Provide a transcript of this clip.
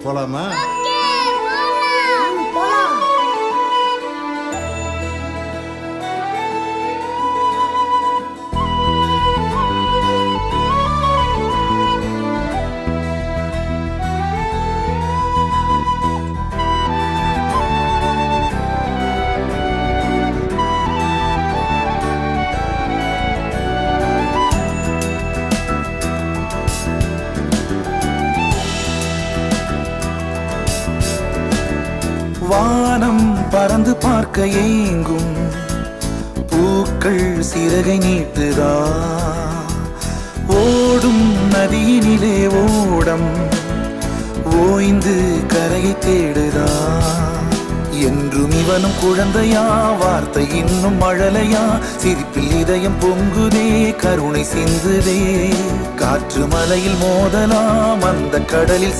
போலாமா? வானம் பறந்து பார்க்க ஏங்கும் பூக்கள் சிறகை நீட்டுதா, ஓடும் நதியினிலே ஓடம் ஓய்ந்து கரையை தேடுதா. என்றும் இவனும் குழந்தையா, வார்த்தை இன்னும் மழலையா, சிரிப்பில் இதயம் பொங்குதே, கருணை சிந்துதே. காற்று மலையில் மோதலாம், அந்த கடலில்